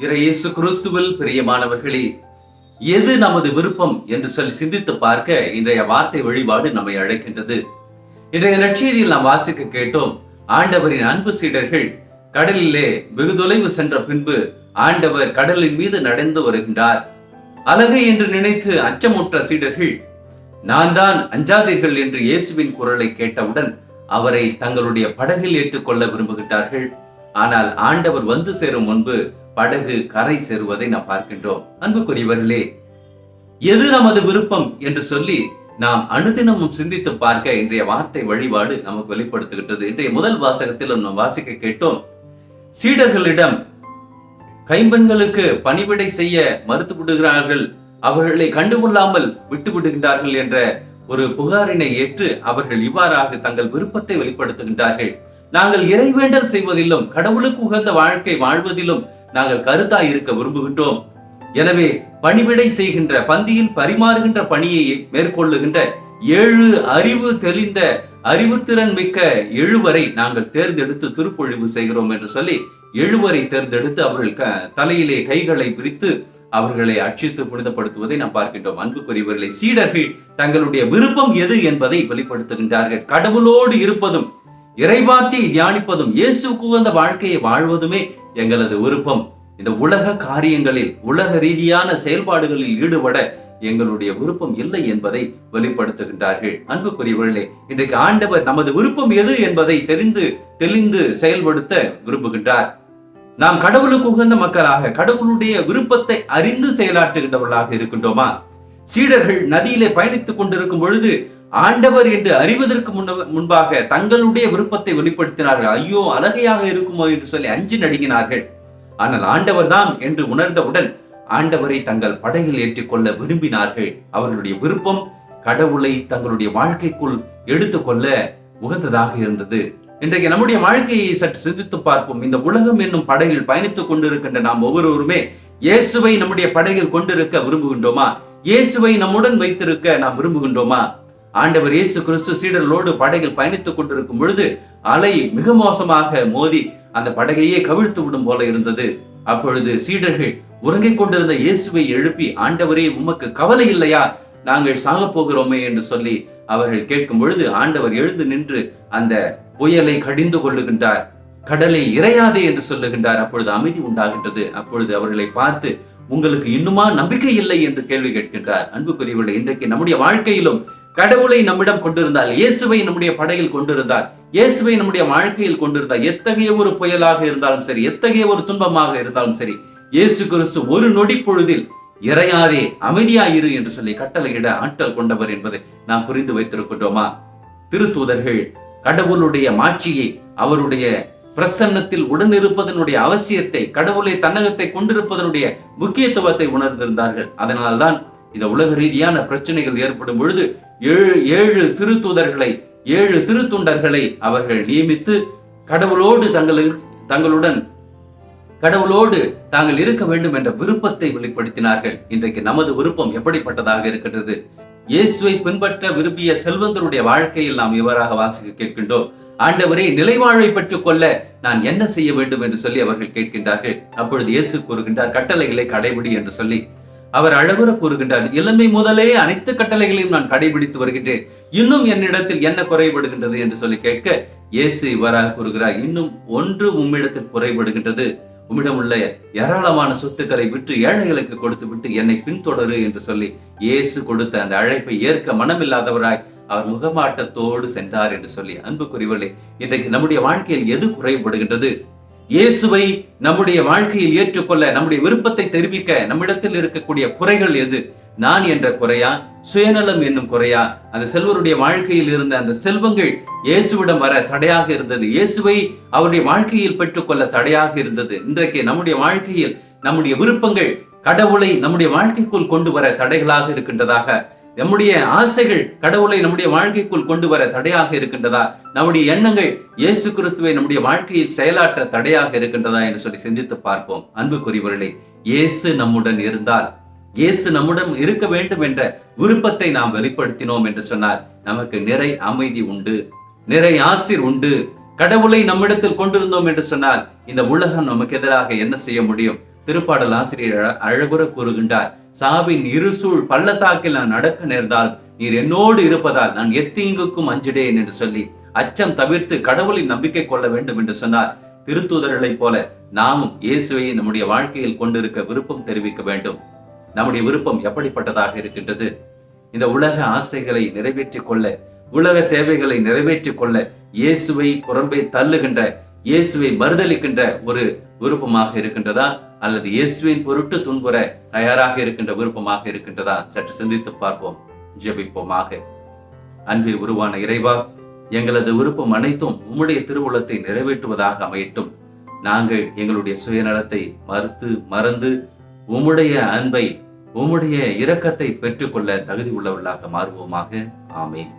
இயேசு கிறிஸ்துவில் பிரியமானவர்களே, எது நமது விருப்பம் என்று சொல்லி சிந்தித்து பார்க்க இன்றைய வார்த்தை வழிபாடு நம்மை அழைக்கின்றது. இன்றைய நற்செய்தியில் நாம் வாசிக்க கேட்டோம், ஆண்டவரின் அன்பு சீடர்கள் கடலிலே வெகு தொலைவு சென்ற பின்பு ஆண்டவர் கடலின் மீது நடந்து வருகின்றார். அலகை என்று நினைத்து அச்சமுற்ற சீடர்கள், நான் தான், அஞ்சாதீர்கள் என்று இயேசுவின் குரலை கேட்டவுடன் அவரை தங்களுடைய படகில் ஏற்றுக்கொள்ள விரும்புகின்றார்கள். ஆனால் ஆண்டவர் வந்து சேரும் முன்பு படகு கரை சேருவதை நாம் பார்க்கின்றோம். அன்புக்குரியவர்களே, எது நமது விருப்பம் என்று சொல்லி நாம் அனுதினமும் சிந்தித்து பார்க்க இன்றைய வார்த்தை வழிபாடு நமக்கு வெளிப்படுத்துகின்றது. இன்றைய முதல் வாசகத்தில் நாம் வாசிக்க கேட்டோம், சீடர்களிடம் கைம்பெண்களுக்கு பணிவிடை செய்ய மறுத்து விடுகிறார்கள், அவர்களை கண்டுகொள்ளாமல் விட்டு விடுகின்றார்கள் என்ற ஒரு புகாரினை ஏற்று அவர்கள் இவ்வாறாக தங்கள் விருப்பத்தை வெளிப்படுத்துகின்றார்கள். நாங்கள் இறைவேண்டல் செய்வதிலும் கடவுளுக்கு உகந்த வாழ்க்கை வாழ்வதிலும் நாங்கள் கருத்தாய் இருக்க விரும்புகின்றோம். எனவே பணிவிடை செய்கின்ற, பந்தியில் பரிமாறுகின்ற பணியை மேற்கொள்ளுகின்ற 7 அறிவு தெளிந்த அறிவுத்திறன் மிக்க 7 நாங்கள் தேர்ந்தெடுத்து திருப்பொழிவு செய்கிறோம் என்று சொல்லி 7 தேர்ந்தெடுத்து அவர்கள் தலையிலே கைகளை பிரித்து அவர்களை அர்ச்சித்து புனிதப்படுத்துவதை நாம் பார்க்கின்றோம். அன்புக்குரியவர்களை, சீடர்கள் தங்களுடைய விருப்பம் எது என்பதை வெளிப்படுத்துகின்றார்கள். கடவுளோடு இருப்பதும் இறைவார்த்தையை தியானிப்பதும் இயேசுவுக்கு உகந்த வாழ்க்கையை வாழ்வதுமே எங்களது விருப்பம். இந்த உலக காரியங்களில், உலக ரீதியான செயல்பாடுகளில் ஈடுபட எங்களுடைய விருப்பம் இல்லை என்பதை வெளிப்படுத்துகின்றார்கள். அன்புக்குரியவர்களே, இன்றைக்கு ஆண்டவர் நமது விருப்பம் எது என்பதை தெளிந்து செயல்படுத்த விரும்புகின்றார். நாம் கடவுளுக்கு உகந்த மக்களாக கடவுளுடைய விருப்பத்தை அறிந்து செயலாற்றுகின்றவர்களாக இருக்கின்றோமா? சீடர்கள் நதியிலே பயணித்துக் கொண்டிருக்கும் பொழுது ஆண்டவர் என்று அறிவதற்கு முன்பாக தங்களுடைய விருப்பத்தை வெளிப்படுத்தினார்கள். ஐயோ, அழகையாக இருக்குமோ என்று சொல்லி அஞ்சி நடுங்கினார்கள். ஆனால் ஆண்டவர் தான் என்று உணர்ந்தவுடன் ஆண்டவரை தங்கள் படகில் ஏற்றுக்கொள்ள விரும்பினார்கள். அவர்களுடைய விருப்பம் கடவுளை தங்களுடைய வாழ்க்கைக்குள் எடுத்துக்கொள்ள உகந்ததாக இருந்தது. இன்றைக்கு நம்முடைய வாழ்க்கையை சற்று சிந்தித்து பார்ப்போம். இந்த உலகம் என்னும் படகில் பயணித்துக் கொண்டிருக்கின்ற நாம் ஒவ்வொருவருமே இயேசுவை நம்முடைய படகில் கொண்டிருக்க விரும்புகின்றோமா? இயேசுவை நம்முடன் வைத்திருக்க நாம் விரும்புகின்றோமா? ஆண்டவர் இயேசு கிறிஸ்து சீடர்களோடு படகில் பயணித்துக் கொண்டிருக்கும் பொழுது அலை மிக மோசமாக மோதி அந்த படகையே கவிழ்த்து விடும் போல இருந்தது. அப்பொழுது சீடர்கள் உறங்கிக் கொண்டிருந்த இயேசுவை எழுப்பி, ஆண்டவரே, உமக்கு கவலை இல்லையா, நாங்கள் சாக போகிறோமே என்று சொல்லி அவர்கள் கேட்கும் பொழுது ஆண்டவர் எழுந்து நின்று அந்த புயலை கடிந்து கொள்ளுகின்றார். கடலை இறையாதே என்று சொல்லுகின்றார். அப்பொழுது அமைதி உண்டாகின்றது. அப்பொழுது அவர்களை பார்த்து, உங்களுக்கு இன்னுமா நம்பிக்கை இல்லை என்று கேள்வி கேட்கின்றார். அன்புக்குரியவர்களே, இன்றைக்கு நம்முடைய வாழ்க்கையிலும் கடவுளை நம்மிடம் கொண்டிருந்தால், இயேசுவை நம்முடைய படகில் கொண்டிருந்தால், இயேசுவை நம்முடைய வாழ்க்கையில் கொண்டிருந்தால், எத்தகைய ஒரு புயலாக இருந்தாலும் சரி, எத்தகைய ஒரு துன்பமாக இருந்தாலும் சரி, இயேசு கிறிஸ்து ஒரு நொடி பொழுதில் இறையாதே, அமைதியாயிரு என்று சொல்லி கட்டளையிட ஆற்றல் கொண்டவர் என்பதை நாம் புரிந்து வைத்திருக்கின்றோமா? திருத்தூதர்கள் கடவுளுடைய மாட்சியை, அவருடைய பிரசன்னத்தில் உடனிருப்பதனுடைய அவசியத்தை, கடவுளை தன்னகத்தை கொண்டிருப்பதனுடைய முக்கியத்துவத்தை உணர்ந்திருந்தார்கள். அதனால்தான் இந்த உலக ரீதியான பிரச்சனைகள் ஏற்படும் பொழுது 7 திருத்தூதர்களை, 7 திருத்தொண்டர்களை அவர்கள் நியமித்து கடவுளோடு தாங்கள் இருக்க வேண்டும் என்ற விருப்பத்தை வெளிப்படுத்தினார்கள். இன்றைக்கு நமது விருப்பம் எப்படிப்பட்டதாக இருக்கின்றது? இயேசுவை பின்பற்ற விரும்பிய செல்வந்தருடைய வாழ்க்கையில் நாம் இவ்வாறாக வாசிக்க கேட்கின்றோம், ஆண்டவரே, நிலைவாழ்வை பெற்றுக் கொள்ள நான் என்ன செய்ய வேண்டும் என்று சொல்லி அவர்கள் கேட்கின்றார்கள். அப்பொழுது இயேசு கூறுகின்றார், கட்டளைகளை கடைபிடி என்று சொல்லி. அவர் அழகுற கூறுகின்றார், இளமை முதலே அனைத்து கட்டளைகளையும் நான் கடைபிடித்து வருகின்றேன், இன்னும் என்னிடத்தில் என்ன குறைபடுகின்றது என்று சொல்லி கேட்க இயேசு இவ்வாறாக கூறுகிறார், இன்னும் ஒன்று உம்மிடத்தில் குறைபடுகின்றது. உம்மிடம் உள்ள ஏராளமான சொத்துக்களை விற்று ஏழைகளுக்கு கொடுத்து விட்டு என்னை பின்தொடரு என்று சொல்லி இயேசு கொடுத்த அந்த அழைப்பை ஏற்க மனமில்லாதவராய் அவர் முகமாட்டத்தோடு சென்றார் என்று சொல்லி. அன்புக்குரியவர்களே, இன்றைக்கு நம்முடைய வாழ்க்கையில் எது குறைபடுகின்றது? இயேசுவை நம்முடைய வாழ்க்கையில் ஏற்றுக்கொள்ள, நம்முடைய விருப்பத்தை தெரிவிக்க நம்மிடத்தில் இருக்கக்கூடிய குறைகள் எது? நான் என்ற குறையா, சுயநலம் என்னும் குறையா? அந்த செல்வருடைய வாழ்க்கையில் இருந்த அந்த செல்வங்கள் இயேசுவிடம் வர தடையாக இருந்தது, இயேசுவை அவருடைய வாழ்க்கையில் பெற்றுக்கொள்ள தடையாக இருந்தது. இன்றைக்கு நம்முடைய வாழ்க்கையில் நம்முடைய விருப்பங்கள் கடவுளை நம்முடைய வாழ்க்கைக்குள் கொண்டு வர தடைகளாக இருக்கின்றதாக, நம்முடைய ஆசைகள் கடவுளை நம்முடைய வாழ்க்கைக்குள் கொண்டு வர தடையாக இருக்கின்றதா? நம்முடைய எண்ணங்கள் இயேசு கிறிஸ்துவை நம்முடைய வாழ்க்கையில் செயலாற்ற தடையாக இருக்கின்றதா என்று சொல்லி சிந்தித்து பார்ப்போம். அன்புக்குரியவர்களே, இயேசு நம்முடன் இருந்தால், இயேசு நம்முடன் இருக்க வேண்டும் என்ற விருப்பத்தை நாம் வெளிப்படுத்தினோம் என்று சொன்னார், நமக்கு நிறை அமைதி உண்டு, நிறை ஆசீர் உண்டு. கடவுளை நம்மிடத்தில் கொண்டிருந்தோம் என்று சொன்னால் இந்த உலகம் நமக்கு எதிராக என்ன செய்ய முடியும்? திருப்பாடல் ஆசிரியர் அழகுற கூறுகின்றார், சாவின் இருசூழ் பள்ளத்தாக்கில் நான் நடக்க நேர்ந்தால் நீர் என்னோடு இருப்பதால் நான் எத்தீங்குக்கும் அஞ்சிடேன் என்று சொல்லி அச்சம் தவிர்த்து கடவுளின் நம்பிக்கை கொள்ள வேண்டும் என்று சொன்னார். திருத்தூதர்களைப் போல நாமும் இயேசுவை நம்முடைய வாழ்க்கையில் கொண்டிருக்க விருப்பம் தெரிவிக்க வேண்டும். நம்முடைய விருப்பம் எப்படிப்பட்டதாக இருக்கின்றது? இந்த உலக ஆசைகளை நிறைவேற்றிக் கொள்ள, உலக தேவைகளை நிறைவேற்றிக் கொள்ள இயேசுவை புறம்பே தள்ளுகின்ற, இயேசுவை மறுதளிக்கின்ற ஒரு விருப்பமாக இருக்கின்றதா, அல்லது இயேசுவின் பொருட்டு துன்புற தயாராக இருக்கின்ற விருப்பமாக இருக்கின்றதா? சற்று சிந்தித்து பார்ப்போம். ஜெபிப்போமாக. அன்பில் உருவான இறைவா, எங்களது விருப்பம் அனைத்தும் உம்முடைய திருவுளத்தை நிறைவேற்றுவதாக அமையட்டும். நாங்கள் எங்களுடைய சுயநலத்தை மறந்து உம்முடைய அன்பை, உம்முடைய இரக்கத்தை பெற்றுக்கொள்ள தகுதி உள்ளவர்களாக மாறுவோமாக. ஆமென்.